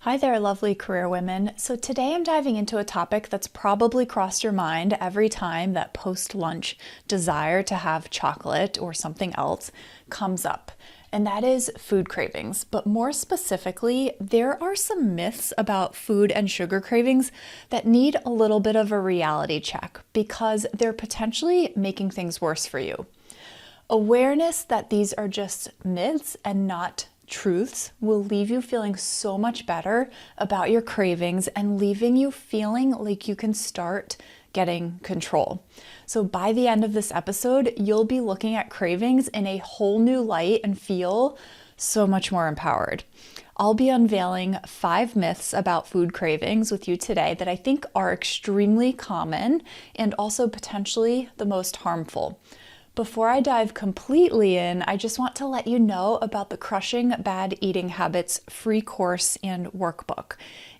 Hi there, lovely career women. So today I'm diving into a topic that's probably crossed your mind every time that post-lunch desire to have chocolate or something else comes up, and that is food cravings. But more specifically, there are some myths about food and sugar cravings that need a little bit of a reality check because they're potentially making things worse for you. Awareness that these are just myths and not truths will leave you feeling so much better about your cravings and leaving you feeling like you can start getting control. So by the end of this episode, you'll be looking at cravings in a whole new light and feel so much more empowered. I'll be unveiling 5 myths about food cravings with you today that I think are extremely common and also potentially the most harmful. Before I dive completely in, I just want to let you know about the Crushing Bad Eating Habits free course and workbook.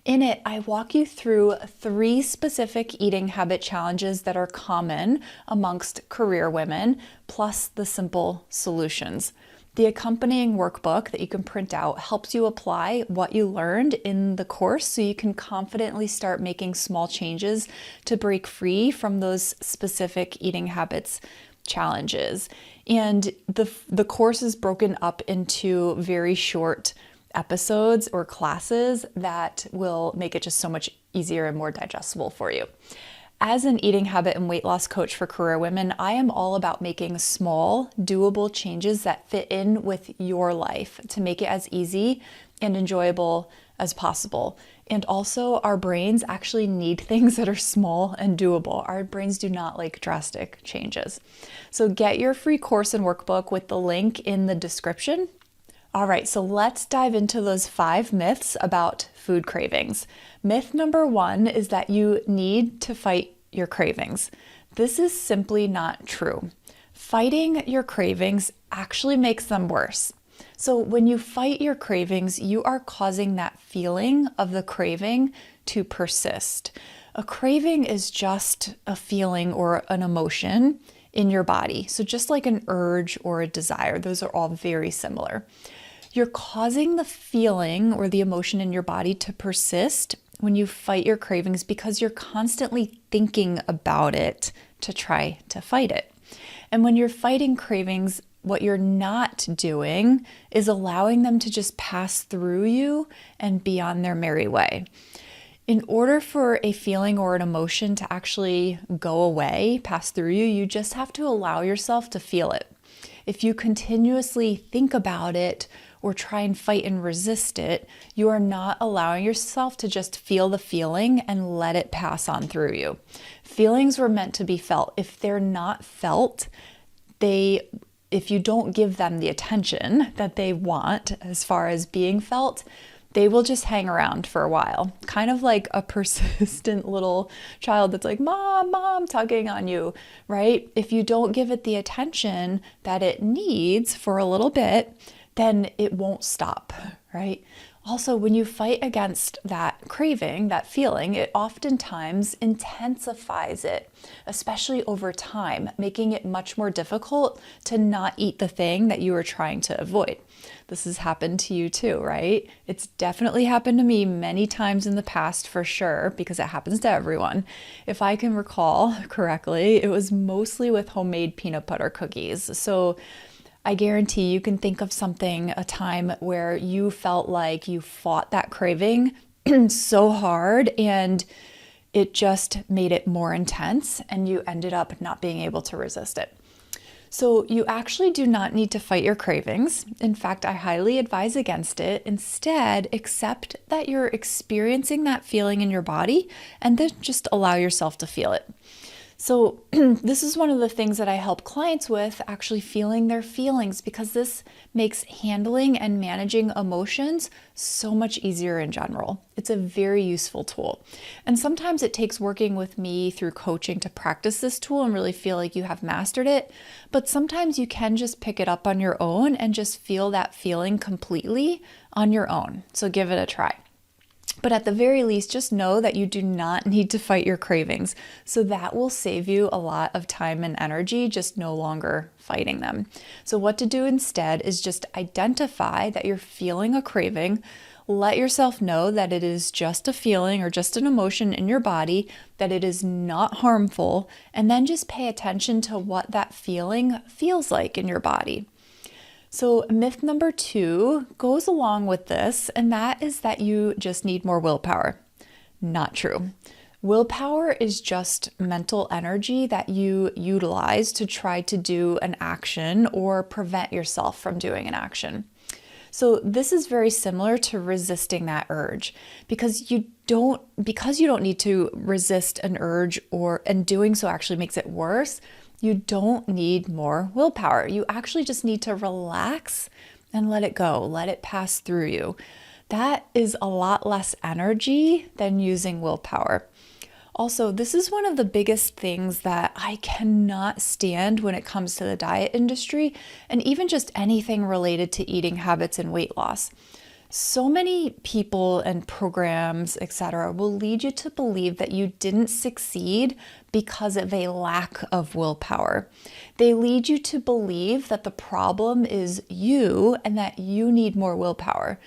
In it, I walk you through 3 specific eating habit challenges that are common amongst career women, plus the simple solutions. The accompanying workbook that you can print out helps you apply what you learned in the course so you can confidently start making small changes to break free from those specific eating habits challenges. And the course is broken up into very short episodes or classes that will make it just so much easier and more digestible for you. As an eating habit and weight loss coach for career women, I am all about making small, doable changes that fit in with your life to make it as easy and enjoyable as possible. And also, our brains actually need things that are small and doable. Our brains do not like drastic changes. So get your free course and workbook with the link in the description. All right, so let's dive into those 5 myths about food cravings. Myth number 1 is that you need to fight your cravings. This is simply not true. Fighting your cravings actually makes them worse. So when you fight your cravings, you are causing that feeling of the craving to persist. A craving is just a feeling or an emotion in your body. So just like an urge or a desire, those are all very similar. You're causing the feeling or the emotion in your body to persist when you fight your cravings because you're constantly thinking about it to try to fight it. And when you're fighting cravings, what you're not doing is allowing them to just pass through you and be on their merry way. In order for a feeling or an emotion to actually go away, pass through you, you just have to allow yourself to feel it. If you continuously think about it or try and fight and resist it, you are not allowing yourself to just feel the feeling and let it pass on through you. Feelings were meant to be felt. If they're not felt, if you don't give them the attention that they want as far as being felt, they will just hang around for a while. Kind of like a persistent little child that's like, Mom, Mom, tugging on you, right? If you don't give it the attention that it needs for a little bit, then it won't stop, right? Also, when you fight against that craving, that feeling, it oftentimes intensifies it, especially over time, making it much more difficult to not eat the thing that you are trying to avoid. This has happened to you too, right? It's definitely happened to me many times in the past for sure, because it happens to everyone. If I can recall correctly, it was mostly with homemade peanut butter cookies. So I guarantee you can think of a time where you felt like you fought that craving so hard and it just made it more intense and you ended up not being able to resist it. So you actually do not need to fight your cravings. In fact, I highly advise against it. Instead, accept that you're experiencing that feeling in your body and then just allow yourself to feel it. So this is one of the things that I help clients with, actually feeling their feelings, because this makes handling and managing emotions so much easier in general. It's a very useful tool. And sometimes it takes working with me through coaching to practice this tool and really feel like you have mastered it. But sometimes you can just pick it up on your own and just feel that feeling completely on your own. So give it a try. But at the very least, just know that you do not need to fight your cravings. So that will save you a lot of time and energy, just no longer fighting them. So what to do instead is just identify that you're feeling a craving, Let yourself know that it is just a feeling or just an emotion in your body, that it is not harmful, and then just pay attention to what that feeling feels like in your body. So myth number 2 goes along with this, and that is that you just need more willpower. Not true. Willpower is just mental energy that you utilize to try to do an action or prevent yourself from doing an action. So this is very similar to resisting that urge because you don't need to resist an urge and doing so actually makes it worse. You don't need more willpower. You actually just need to relax and let it go, let it pass through you. That is a lot less energy than using willpower. Also, this is one of the biggest things that I cannot stand when it comes to the diet industry and even just anything related to eating habits and weight loss. So many people and programs, etc., will lead you to believe that you didn't succeed because of a lack of willpower. They lead you to believe that the problem is you and that you need more willpower.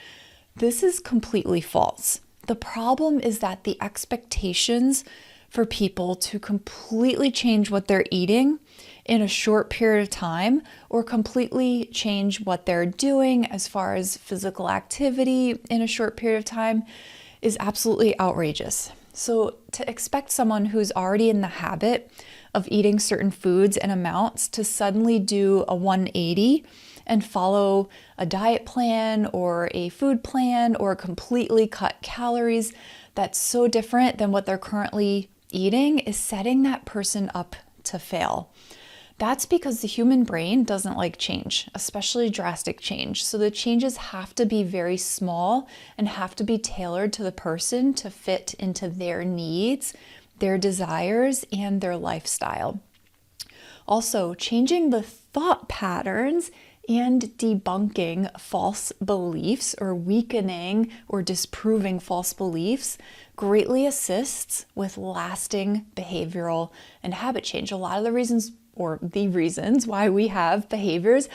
This is completely false. The problem is that the expectations for people to completely change what they're eating in a short period of time or completely change what they're doing as far as physical activity in a short period of time is absolutely outrageous. So to expect someone who's already in the habit of eating certain foods and amounts to suddenly do a 180 and follow a diet plan or a food plan or completely cut calories that's so different than what they're currently eating is setting that person up to fail. That's because the human brain doesn't like change, especially drastic change. So the changes have to be very small and have to be tailored to the person to fit into their needs, their desires, and their lifestyle. Also, changing the thought patterns and debunking false beliefs or weakening or disproving false beliefs greatly assists with lasting behavioral and habit change. A lot of the reasons why we have behaviors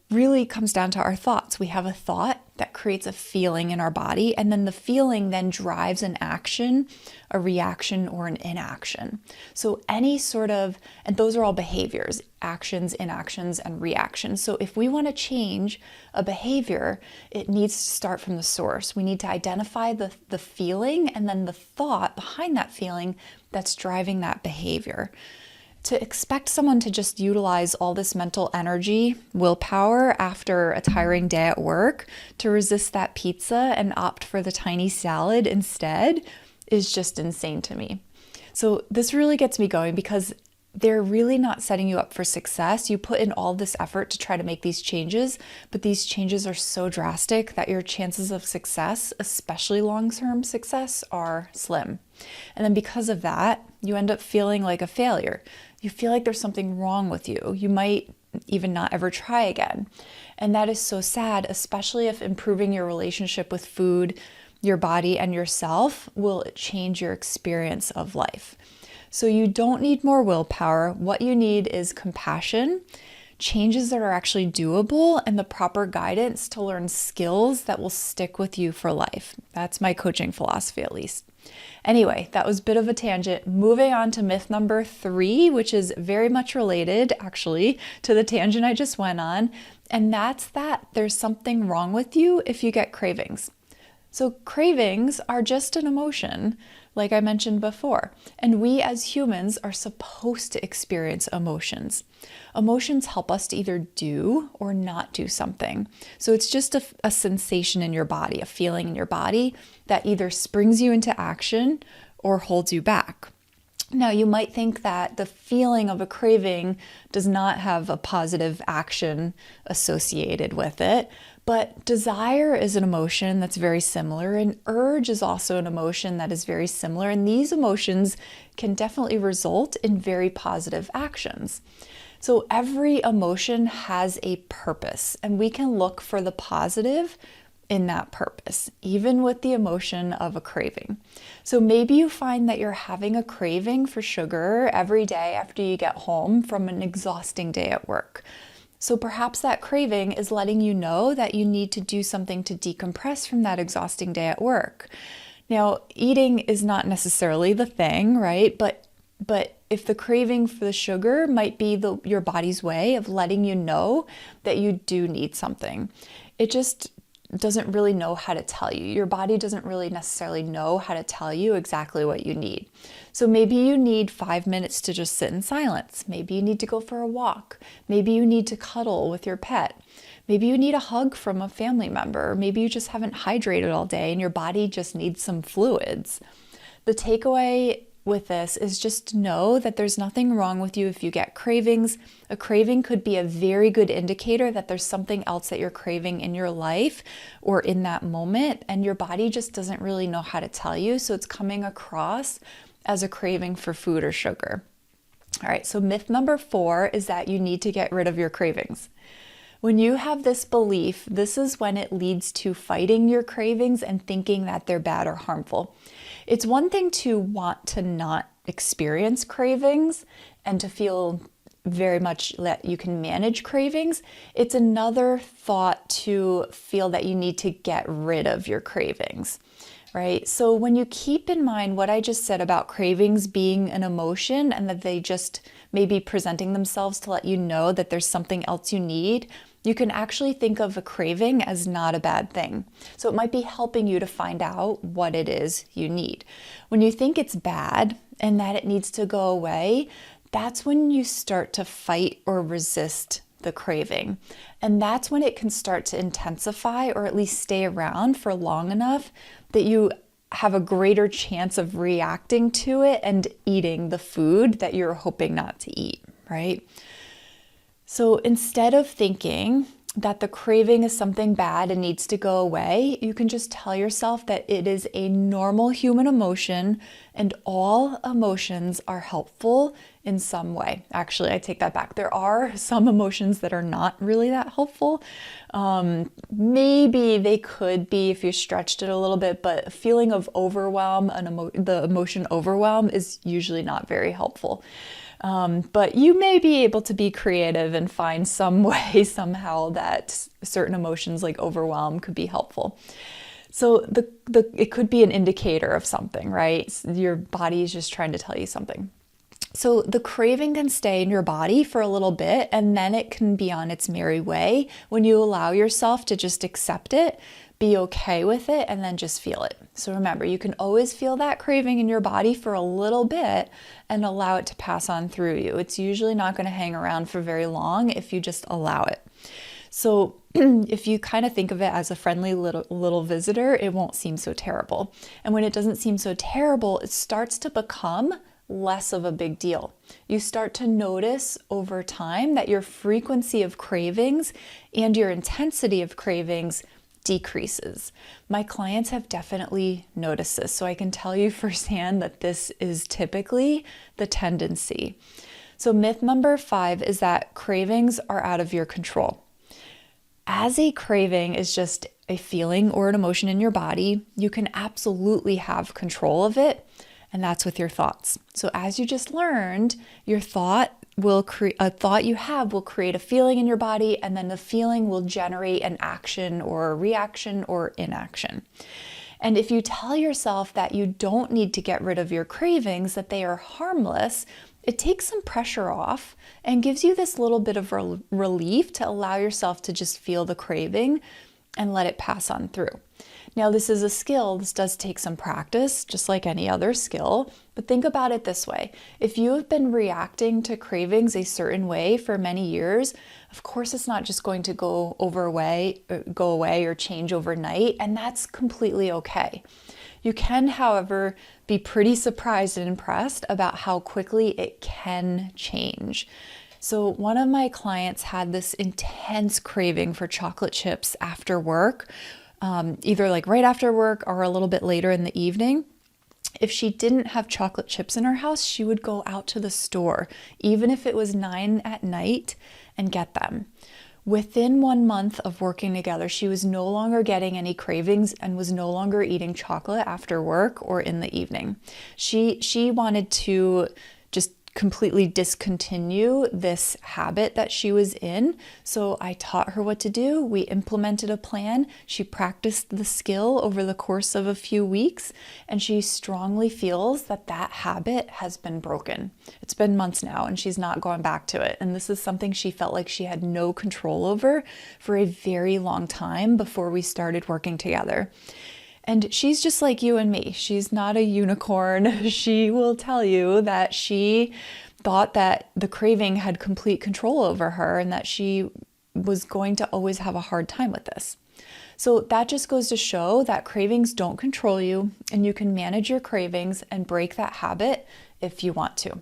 really comes down to our thoughts. We have a thought that creates a feeling in our body, and then the feeling then drives an action, a reaction, or an inaction. So and those are all behaviors, actions, inactions, and reactions. So if we want to change a behavior, it needs to start from the source. We need to identify the feeling and then the thought behind that feeling that's driving that behavior. To expect someone to just utilize all this mental energy, willpower after a tiring day at work to resist that pizza and opt for the tiny salad instead is just insane to me. So this really gets me going because they're really not setting you up for success. You put in all this effort to try to make these changes, but these changes are so drastic that your chances of success, especially long-term success, are slim. And then because of that, you end up feeling like a failure. You feel like there's something wrong with you. You might even not ever try again. And that is so sad, especially if improving your relationship with food, your body, and yourself will change your experience of life. So you don't need more willpower. What you need is compassion, changes that are actually doable, and the proper guidance to learn skills that will stick with you for life. That's my coaching philosophy, at least. Anyway, that was a bit of a tangent. Moving on to myth number 3, which is very much related, actually, to the tangent I just went on, and that's that there's something wrong with you if you get cravings. So cravings are just an emotion, like I mentioned before, and we as humans are supposed to experience emotions. Emotions help us to either do or not do something. So it's just a sensation in your body, a feeling in your body that either springs you into action or holds you back. Now, you might think that the feeling of a craving does not have a positive action associated with it, but desire is an emotion that's very similar, and urge is also an emotion that is very similar, and these emotions can definitely result in very positive actions. So every emotion has a purpose, and we can look for the positive in that purpose, even with the emotion of a craving. So maybe you find that you're having a craving for sugar every day after you get home from an exhausting day at work. So perhaps that craving is letting you know that you need to do something to decompress from that exhausting day at work. Now, eating is not necessarily the thing, right? But if the craving for the sugar might be your body's way of letting you know that you do need something. It just doesn't really know how to tell you. Your body doesn't really necessarily know how to tell you exactly what you need. So maybe you need 5 minutes to just sit in silence. Maybe you need to go for a walk. Maybe you need to cuddle with your pet. Maybe you need a hug from a family member. Maybe you just haven't hydrated all day and your body just needs some fluids. The takeaway with this is just to know that there's nothing wrong with you if you get cravings. A craving could be a very good indicator that there's something else that you're craving in your life or in that moment, and your body just doesn't really know how to tell you, so it's coming across as a craving for food or sugar. All right, so myth number 4 is that you need to get rid of your cravings. When you have this belief, this is when it leads to fighting your cravings and thinking that they're bad or harmful. It's one thing to want to not experience cravings and to feel very much that you can manage cravings. It's another thought to feel that you need to get rid of your cravings, right? So when you keep in mind what I just said about cravings being an emotion and that they just may be presenting themselves to let you know that there's something else you need, you can actually think of a craving as not a bad thing. So it might be helping you to find out what it is you need. When you think it's bad and that it needs to go away, that's when you start to fight or resist the craving. And that's when it can start to intensify or at least stay around for long enough that you have a greater chance of reacting to it and eating the food that you're hoping not to eat, right? So instead of thinking that the craving is something bad and needs to go away, you can just tell yourself that it is a normal human emotion and all emotions are helpful in some way. Actually, I take that back. There are some emotions that are not really that helpful. Maybe they could be if you stretched it a little bit, but a feeling of overwhelm, the emotion overwhelm is usually not very helpful. But you may be able to be creative and find some way somehow that certain emotions like overwhelm could be helpful. So it could be an indicator of something, right? Your body is just trying to tell you something. So the craving can stay in your body for a little bit and then it can be on its merry way when you allow yourself to just accept it, be okay with it, and then just feel it. So remember, you can always feel that craving in your body for a little bit and allow it to pass on through you. It's usually not going to hang around for very long if you just allow it. So if you kind of think of it as a friendly little visitor, it won't seem so terrible. And when it doesn't seem so terrible, it starts to become less of a big deal. You start to notice over time that your frequency of cravings and your intensity of cravings decreases. My clients have definitely noticed this, so I can tell you firsthand that this is typically the tendency. So myth number 5 is that cravings are out of your control. As a craving is just a feeling or an emotion in your body, you can absolutely have control of it, and that's with your thoughts. So as you just learned, your thought will create a thought you have will create a feeling in your body, and then the feeling will generate an action or a reaction or inaction. And if you tell yourself that you don't need to get rid of your cravings, that they are harmless, it takes some pressure off and gives you this little bit of relief to allow yourself to just feel the craving and let it pass on through. Now, this is a skill. This does take some practice, just like any other skill. But think about it this way. If you have been reacting to cravings a certain way for many years, of course, it's not just going to go away or change overnight, and that's completely okay. You can, however, be pretty surprised and impressed about how quickly it can change. So one of my clients had this intense craving for chocolate chips after work, either like right after work or a little bit later in the evening. If she didn't have chocolate chips in her house, she would go out to the store, even if it was 9 at night, and get them. Within 1 month of working together, she was no longer getting any cravings and was no longer eating chocolate after work or in the evening. She wanted to just completely discontinue this habit that she was in. So I taught her what to do. We implemented a plan. She practiced the skill over the course of a few weeks, and she strongly feels that that habit has been broken. It's been months now, and she's not going back to it. And this is something she felt like she had no control over for a very long time before we started working together. And she's just like you and me. She's not a unicorn. She will tell you that she thought that the craving had complete control over her and that she was going to always have a hard time with this. So that just goes to show that cravings don't control you, and you can manage your cravings and break that habit if you want to.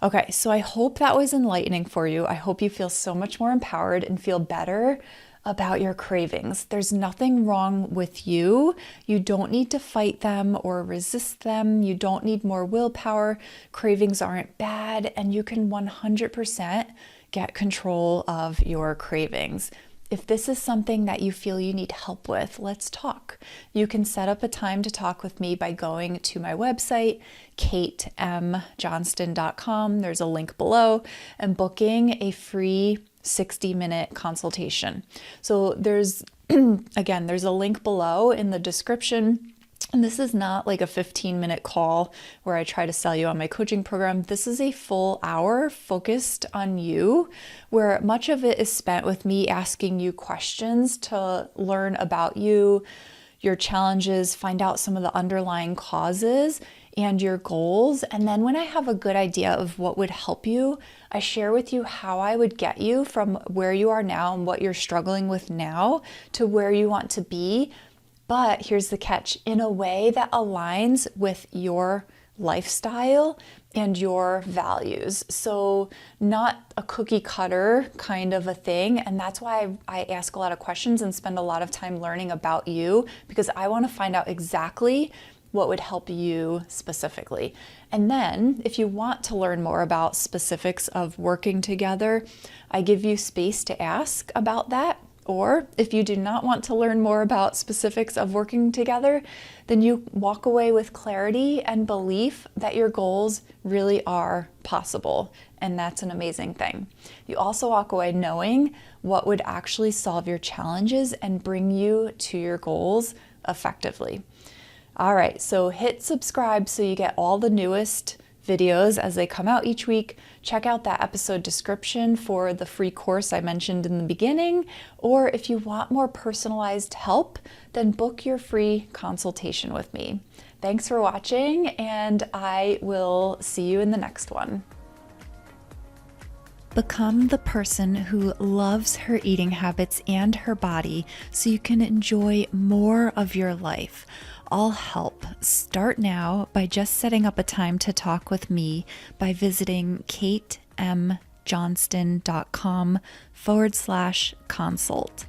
Okay, so I hope that was enlightening for you. I hope you feel so much more empowered and feel better about your cravings. There's nothing wrong with you. You don't need to fight them or resist them. You don't need more willpower. Cravings aren't bad, and you can 100% get control of your cravings. If this is something that you feel you need help with, let's talk. You can set up a time to talk with me by going to my website, katemjohnston.com. There's a link below, and booking a free 60-minute consultation. So there's a link below in the description. And this is not like a 15-minute call where I try to sell you on my coaching program. This is a full hour focused on you, where much of it is spent with me asking you questions to learn about you, your challenges, find out some of the underlying causes and your goals. And then when I have a good idea of what would help you, I share with you how I would get you from where you are now and what you're struggling with now to where you want to be. But here's the catch, in a way that aligns with your lifestyle and your values. So not a cookie cutter kind of a thing. And that's why I ask a lot of questions and spend a lot of time learning about you, because I want to find out exactly what would help you specifically. And then if you want to learn more about specifics of working together, I give you space to ask about that. Or if you do not want to learn more about specifics of working together, then you walk away with clarity and belief that your goals really are possible. And that's an amazing thing. You also walk away knowing what would actually solve your challenges and bring you to your goals effectively. All right, so hit subscribe so you get all the newest videos as they come out each week. Check out that episode description for the free course I mentioned in the beginning. Or if you want more personalized help, then book your free consultation with me. Thanks for watching, and I will see you in the next one. Become the person who loves her eating habits and her body so you can enjoy more of your life. I'll help. Start now by just setting up a time to talk with me by visiting katemjohnston.com/consult.